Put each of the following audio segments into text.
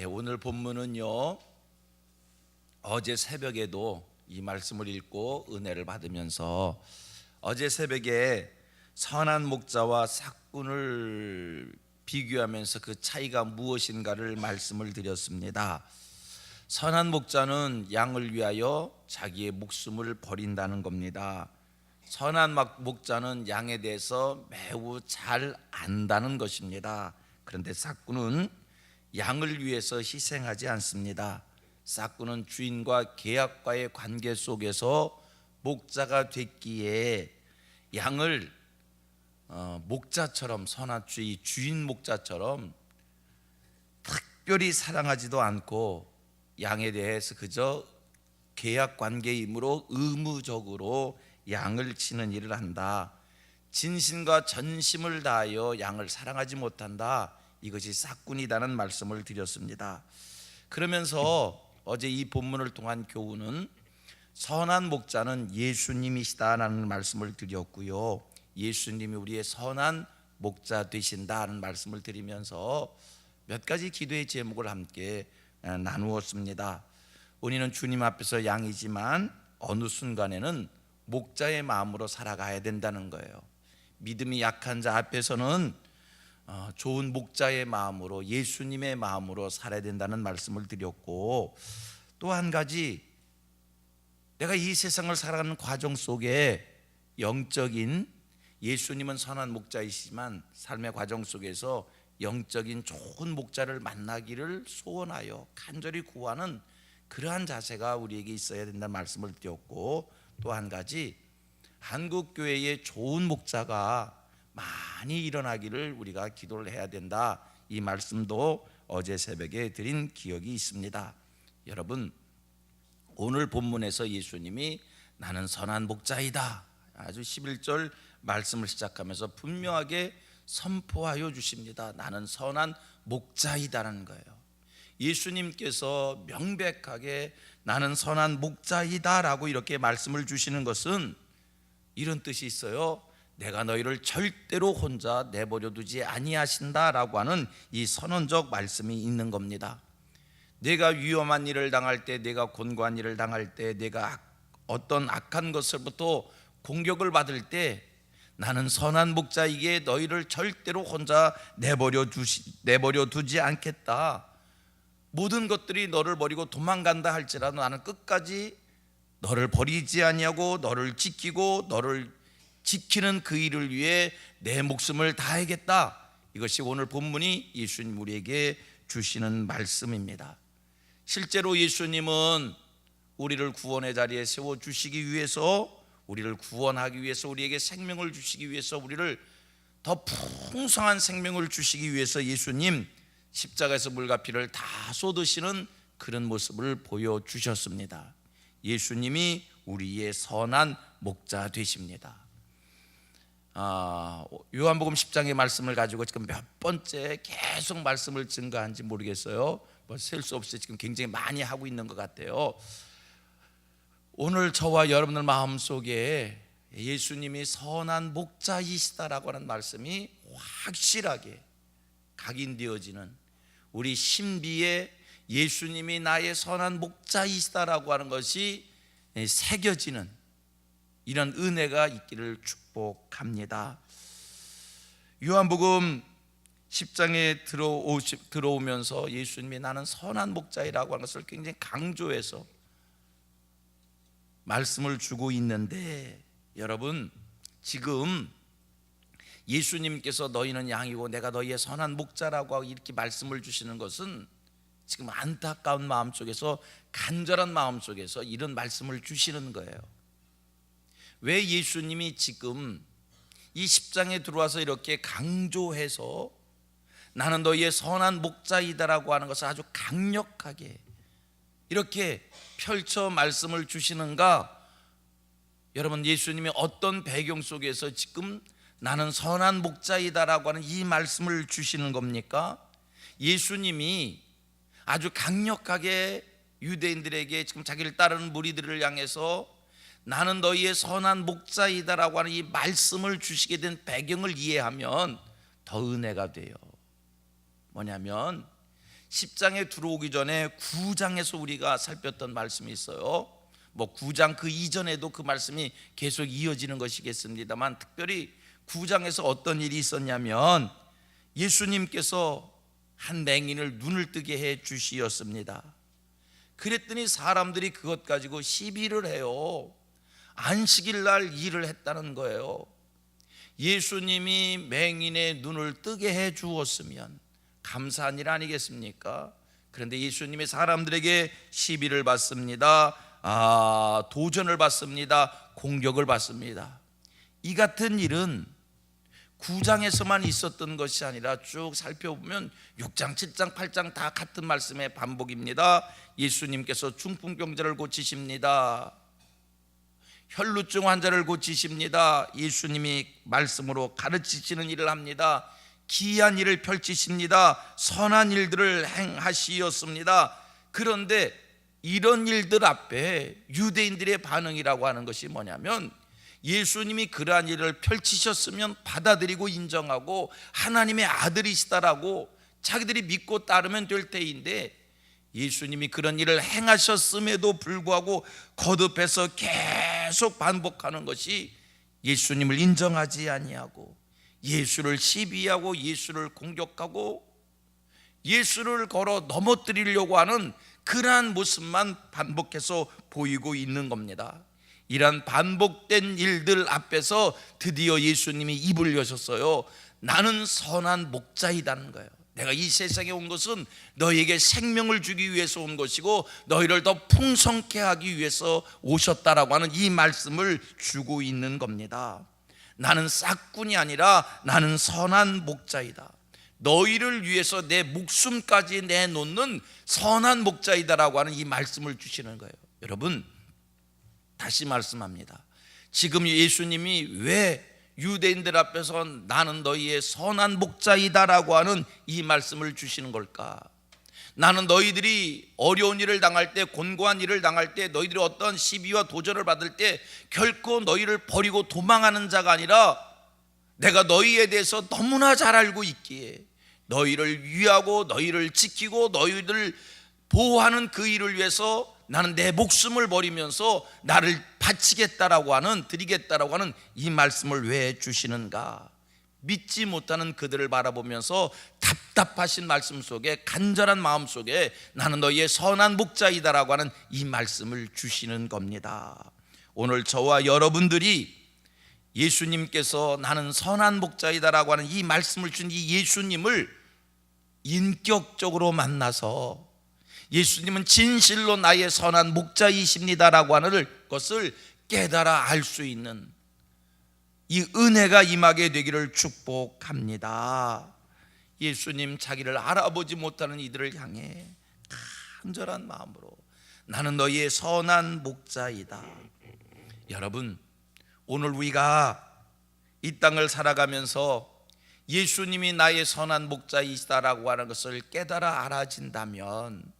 오늘 본문은요, 어제 새벽에도 이 말씀을 읽고 은혜를 받으면서 어제 새벽에 선한 목자와 삭군을 비교하면서 그 차이가 무엇인가를 말씀을 드렸습니다. 선한 목자는 양을 위하여 자기의 목숨을 버린다는 겁니다. 선한 목자는 양에 대해서 매우 잘 안다는 것입니다. 그런데 삭군은 양을 위해서 희생하지 않습니다. 삭군은 주인과 계약과의 관계 속에서 목자가 됐기에 양을 목자처럼, 선한 주인 목자처럼 특별히 사랑하지도 않고 양에 대해서 그저 계약 관계이므로 의무적으로 양을 치는 일을 한다. 진심과 전심을 다하여 양을 사랑하지 못한다. 이것이 삭군이라는 말씀을 드렸습니다. 그러면서 어제 이 본문을 통한 교훈은 선한 목자는 예수님이시다라는 말씀을 드렸고요, 예수님이 우리의 선한 목자 되신다는 말씀을 드리면서 몇 가지 기도의 제목을 함께 나누었습니다. 우리는 주님 앞에서 양이지만 어느 순간에는 목자의 마음으로 살아가야 된다는 거예요. 믿음이 약한 자 앞에서는 좋은 목자의 마음으로, 예수님의 마음으로 살아야 된다는 말씀을 드렸고, 또 한 가지, 내가 이 세상을 살아가는 과정 속에 영적인, 예수님은 선한 목자이시지만 삶의 과정 속에서 영적인 좋은 목자를 만나기를 소원하여 간절히 구하는 그러한 자세가 우리에게 있어야 된다는 말씀을 드렸고, 또 한 가지, 한국교회에 좋은 목자가 많이 일어나기를 우리가 기도를 해야 된다, 이 말씀도 어제 새벽에 드린 기억이 있습니다. 여러분, 오늘 본문에서 예수님이 나는 선한 목자이다, 아주 11절 말씀을 시작하면서 분명하게 선포하여 주십니다. 나는 선한 목자이다라는 거예요. 예수님께서 명백하게 나는 선한 목자이다라고 이렇게 말씀을 주시는 것은 이런 뜻이 있어요. 내가 너희를 절대로 혼자 내버려 두지 아니하신다라고 하는 이 선언적 말씀이 있는 겁니다. 내가 위험한 일을 당할 때, 내가 곤고한 일을 당할 때, 내가 어떤 악한 것으로부터 공격을 받을 때 나는 선한 목자이기에 너희를 절대로 혼자 내버려 두지 않겠다. 모든 것들이 너를 버리고 도망간다 할지라도 나는 끝까지 너를 버리지 아니하고 너를 지키고 너를 지키는 그 일을 위해 내 목숨을 다하겠다. 이것이 오늘 본문이 예수님 우리에게 주시는 말씀입니다. 실제로 예수님은 우리를 구원의 자리에 세워주시기 위해서, 우리를 구원하기 위해서, 우리에게 생명을 주시기 위해서, 우리를 더 풍성한 생명을 주시기 위해서 예수님 십자가에서 물과 피를 다 쏟으시는 그런 모습을 보여주셨습니다. 예수님이 우리의 선한 목자 되십니다. 요한복음 10장의 말씀을 가지고 지금 몇 번째 계속 말씀을 증거한지 모르겠어요. 셀 수 없이 지금 굉장히 많이 하고 있는 것 같아요. 오늘 저와 여러분들 마음속에 예수님이 선한 목자이시다라고 하는 말씀이 확실하게 각인되어지는, 우리 신비에 예수님이 나의 선한 목자이시다라고 하는 것이 새겨지는 이런 은혜가 있기를 축복합니다. 요한복음 10장에 들어오면서 예수님이 나는 선한 목자이라고 하는 것을 굉장히 강조해서 말씀을 주고 있는데, 여러분, 지금 예수님께서 너희는 양이고 내가 너희의 선한 목자라고 하고 이렇게 말씀을 주시는 것은 지금 안타까운 마음 속에서, 간절한 마음 속에서 이런 말씀을 주시는 거예요. 왜 예수님이 지금 이 10장에 들어와서 이렇게 강조해서 나는 너희의 선한 목자이다라고 하는 것을 아주 강력하게 이렇게 펼쳐 말씀을 주시는가? 여러분, 예수님이 어떤 배경 속에서 지금 나는 선한 목자이다라고 하는 이 말씀을 주시는 겁니까? 예수님이 아주 강력하게 유대인들에게, 지금 자기를 따르는 무리들을 향해서 나는 너희의 선한 목자이다라고 하는 이 말씀을 주시게 된 배경을 이해하면 더 은혜가 돼요. 뭐냐면 10장에 들어오기 전에 9장에서 우리가 살폈던 말씀이 있어요. 9장 그 이전에도 그 말씀이 계속 이어지는 것이겠습니다만, 특별히 9장에서 어떤 일이 있었냐면 예수님께서 한 맹인을 눈을 뜨게 해 주시었습니다. 그랬더니 사람들이 그것 가지고 시비를 해요. 안식일 날 일을 했다는 거예요. 예수님이 맹인의 눈을 뜨게 해 주었으면 감사한 일 아니겠습니까? 그런데 예수님이 사람들에게 시비를 받습니다. 도전을 받습니다. 공격을 받습니다. 이 같은 일은 9장에서만 있었던 것이 아니라 쭉 살펴보면 6장, 7장, 8장 다 같은 말씀의 반복입니다. 예수님께서 중풍병자를 고치십니다. 혈루증 환자를 고치십니다. 예수님이 말씀으로 가르치시는 일을 합니다. 기이한 일을 펼치십니다. 선한 일들을 행하시었습니다. 그런데 이런 일들 앞에 유대인들의 반응이라고 하는 것이 뭐냐면, 예수님이 그러한 일을 펼치셨으면 받아들이고 인정하고 하나님의 아들이시다라고 자기들이 믿고 따르면 될 때인데, 예수님이 그런 일을 행하셨음에도 불구하고 거듭해서 계속 반복하는 것이 예수님을 인정하지 아니하고 예수를 시비하고 예수를 공격하고 예수를 걸어 넘어뜨리려고 하는 그러한 모습만 반복해서 보이고 있는 겁니다. 이러한 반복된 일들 앞에서 드디어 예수님이 입을 여셨어요. 나는 선한 목자이다는 거예요. 내가 이 세상에 온 것은 너희에게 생명을 주기 위해서 온 것이고 너희를 더 풍성케 하기 위해서 오셨다라고 하는 이 말씀을 주고 있는 겁니다. 나는 싹군이 아니라 나는 선한 목자이다. 너희를 위해서 내 목숨까지 내놓는 선한 목자이다라고 하는 이 말씀을 주시는 거예요. 여러분, 다시 말씀합니다. 지금 예수님이 왜 유대인들 앞에서 나는 너희의 선한 목자이다라고 하는 이 말씀을 주시는 걸까? 나는 너희들이 어려운 일을 당할 때, 곤고한 일을 당할 때, 너희들이 어떤 시비와 도전을 받을 때 결코 너희를 버리고 도망하는 자가 아니라 내가 너희에 대해서 너무나 잘 알고 있기에 너희를 위하고 너희를 지키고 너희를 보호하는 그 일을 위해서 나는 내 목숨을 버리면서 나를 바치겠다라고 하는, 드리겠다라고 하는 이 말씀을 왜 주시는가? 믿지 못하는 그들을 바라보면서 답답하신 말씀 속에, 간절한 마음 속에 나는 너희의 선한 목자이다라고 하는 이 말씀을 주시는 겁니다. 오늘 저와 여러분들이 예수님께서 나는 선한 목자이다라고 하는 이 말씀을 준 이 예수님을 인격적으로 만나서 예수님은 진실로 나의 선한 목자이십니다라고 하는 것을 깨달아 알 수 있는 이 은혜가 임하게 되기를 축복합니다. 예수님 자기를 알아보지 못하는 이들을 향해 간절한 마음으로 나는 너희의 선한 목자이다. 여러분, 오늘 우리가 이 땅을 살아가면서 예수님이 나의 선한 목자이시다라고 하는 것을 깨달아 알아진다면,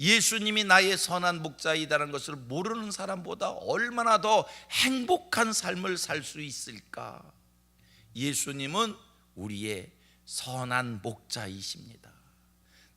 예수님이 나의 선한 목자이다라는 것을 모르는 사람보다 얼마나 더 행복한 삶을 살 수 있을까? 예수님은 우리의 선한 목자이십니다.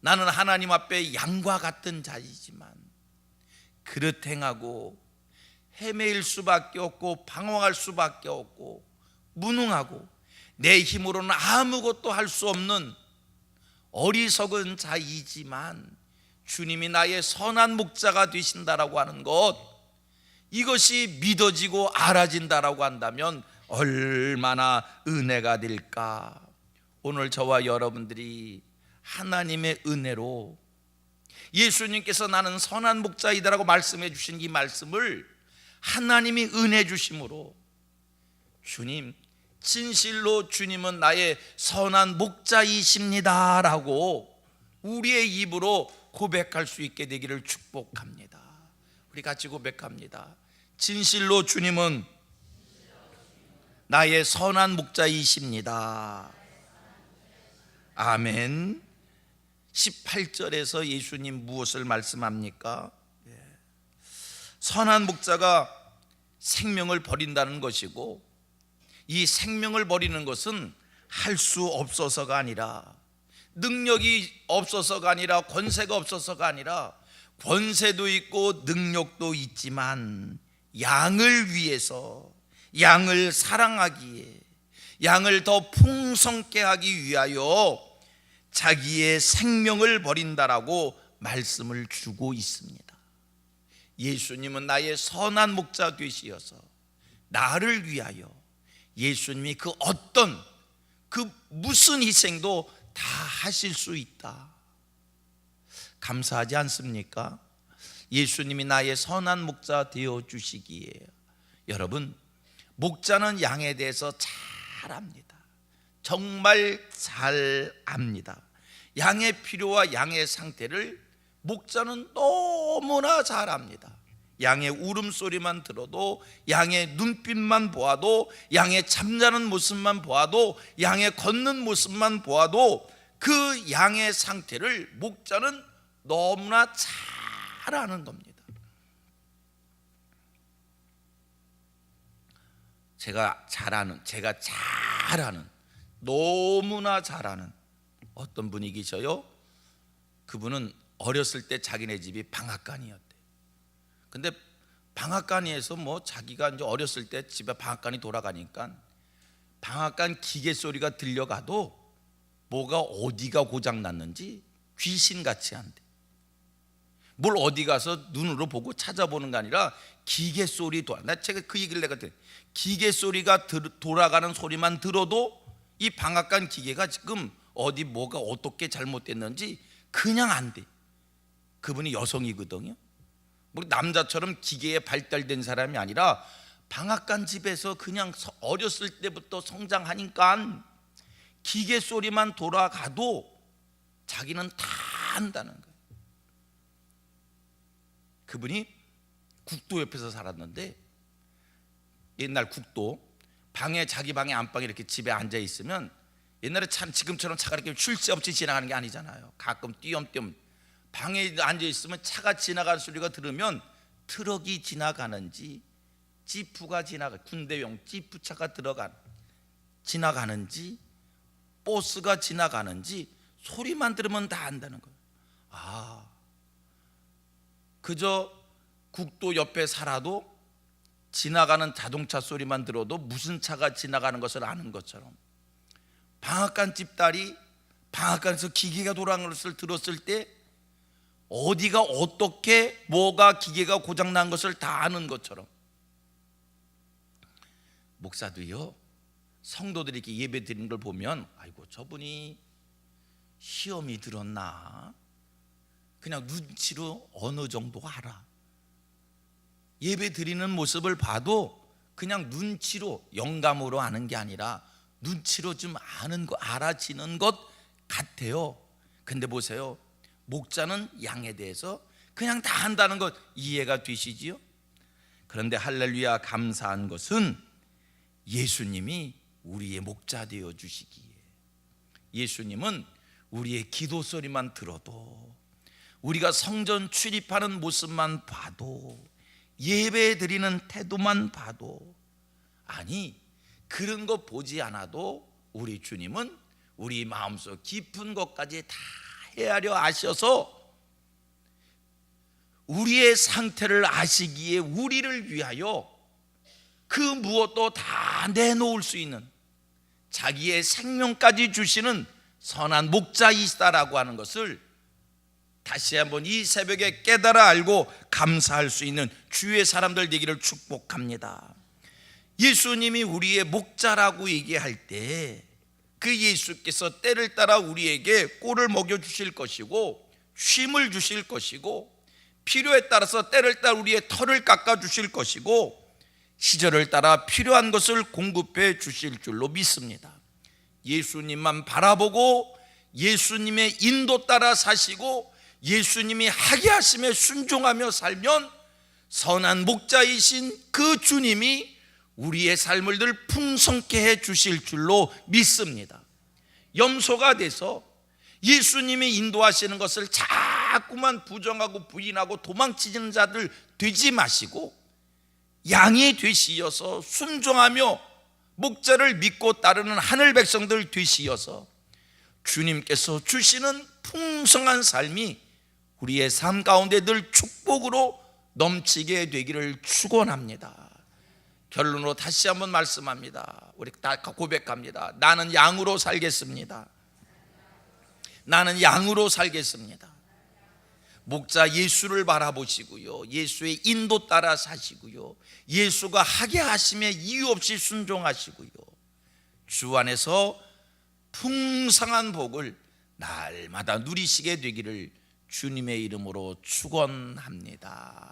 나는 하나님 앞에 양과 같은 자이지만 그릇 행하고 헤매일 수밖에 없고 방황할 수밖에 없고 무능하고 내 힘으로는 아무것도 할 수 없는 어리석은 자이지만 주님이 나의 선한 목자가 되신다라고 하는 것, 이것이 믿어지고 알아진다라고 한다면 얼마나 은혜가 될까? 오늘 저와 여러분들이 하나님의 은혜로 예수님께서 나는 선한 목자이다라고 말씀해 주신 이 말씀을 하나님이 은혜 주심으로, 주님 진실로 주님은 나의 선한 목자이십니다라고 우리의 입으로 고백할 수 있게 되기를 축복합니다. 우리 같이 고백합니다. 진실로 주님은 나의 선한 목자이십니다. 아멘. 18절에서 예수님 무엇을 말씀합니까? 선한 목자가 생명을 버린다는 것이고, 이 생명을 버리는 것은 할 수 없어서가 아니라 능력이 없어서가 아니라, 권세가 없어서가 아니라, 권세도 있고 능력도 있지만 양을 위해서, 양을 사랑하기에, 양을 더 풍성케 하기 위하여 자기의 생명을 버린다라고 말씀을 주고 있습니다. 예수님은 나의 선한 목자 되시어서 나를 위하여 예수님이 그 어떤 그 무슨 희생도 다 하실 수 있다. 감사하지 않습니까? 예수님이 나의 선한 목자 되어 주시기에. 여러분, 목자는 양에 대해서 잘 압니다. 정말 잘 압니다. 양의 필요와 양의 상태를 목자는 너무나 잘 압니다. 양의 울음소리만 들어도, 양의 눈빛만 보아도, 양의 잠자는 모습만 보아도, 양의 걷는 모습만 보아도 그 양의 상태를 목자는 너무나 잘 아는 겁니다. 제가 잘 아는, 너무나 잘 아는 어떤 분이 계셔요. 그분은 어렸을 때 자기네 집이 방앗간이었대. 근데 방앗간이에서 뭐 자기가 이제 어렸을 때 집에 방앗간이 돌아가니까 방앗간 기계 소리가 들려가도 뭐가 어디가 고장 났는지 귀신같이 한대. 뭘 어디 가서 눈으로 보고 찾아보는 게 아니라 기계 소리 제가 그 얘기를 내가 들어요. 기계 소리가 돌아가는 소리만 들어도 이 방앗간 기계가 지금 어디 뭐가 어떻게 잘못됐는지 그냥 안 돼. 그분이 여성이거든요. 뭐 남자처럼 기계에 발달된 사람이 아니라 방앗간 집에서 그냥 어렸을 때부터 성장하니까 기계 소리만 돌아가도 자기는 다 안다는 거예요. 그분이 국도 옆에서 살았는데, 옛날 국도 방에, 자기 방에 안방에 이렇게 집에 앉아 있으면, 옛날에 참 지금처럼 차가 이렇게 쉴 새 없이 지나가는 게 아니잖아요. 가끔 띄엄띄엄 방에 앉아 있으면 차가 지나가는 소리가 들으면 트럭이 지나가는지, 지프가 군대용 지프차가 지나가는지, 버스가 지나가는지 소리만 들으면 다 안다는 거예요. 그저 국도 옆에 살아도 지나가는 자동차 소리만 들어도 무슨 차가 지나가는 것을 아는 것처럼, 방앗간 집딸이 방앗간에서 기계가 돌아가는 것을 들었을 때 어디가 어떻게 뭐가 기계가 고장난 것을 다 아는 것처럼, 목사도요, 성도들이 이렇게 예배 드리는 걸 보면, 아이고 저분이 시험이 들었나, 그냥 눈치로 어느 정도 알아. 예배 드리는 모습을 봐도 그냥 눈치로, 영감으로 아는 게 아니라 눈치로 좀 아는 거, 알아지는 것 같아요. 근데 보세요, 목자는 양에 대해서 그냥 다 한다는 것 이해가 되시지요? 그런데 할렐루야, 감사한 것은 예수님이 우리의 목자 되어 주시기에, 예수님은 우리의 기도 소리만 들어도, 우리가 성전 출입하는 모습만 봐도, 예배 드리는 태도만 봐도, 아니 그런 거 보지 않아도 우리 주님은 우리 마음속 깊은 것까지 다 헤아려 아셔서 우리의 상태를 아시기에 우리를 위하여 그 무엇도 다 내놓을 수 있는, 자기의 생명까지 주시는 선한 목자이시다라고 하는 것을 다시 한번 이 새벽에 깨달아 알고 감사할 수 있는 주의 사람들 되기를 축복합니다. 예수님이 우리의 목자라고 얘기할 때 그 예수께서 때를 따라 우리에게 꼴을 먹여주실 것이고, 쉼을 주실 것이고, 필요에 따라서 때를 따라 우리의 털을 깎아주실 것이고, 시절을 따라 필요한 것을 공급해 주실 줄로 믿습니다. 예수님만 바라보고 예수님의 인도 따라 사시고 예수님이 하게 하심에 순종하며 살면 선한 목자이신 그 주님이 우리의 삶을 늘 풍성케 해 주실 줄로 믿습니다. 염소가 돼서 예수님이 인도하시는 것을 자꾸만 부정하고 부인하고 도망치는 자들 되지 마시고, 양이 되시어서 순종하며 목자를 믿고 따르는 하늘 백성들 되시어서 주님께서 주시는 풍성한 삶이 우리의 삶 가운데 늘 축복으로 넘치게 되기를 축원합니다. 결론으로 다시 한번 말씀합니다. 우리 다 고백합니다. 나는 양으로 살겠습니다. 나는 양으로 살겠습니다. 목자 예수를 바라보시고요, 예수의 인도 따라 사시고요, 예수가 하게 하심에 이유 없이 순종하시고요, 주 안에서 풍성한 복을 날마다 누리시게 되기를 주님의 이름으로 축원합니다.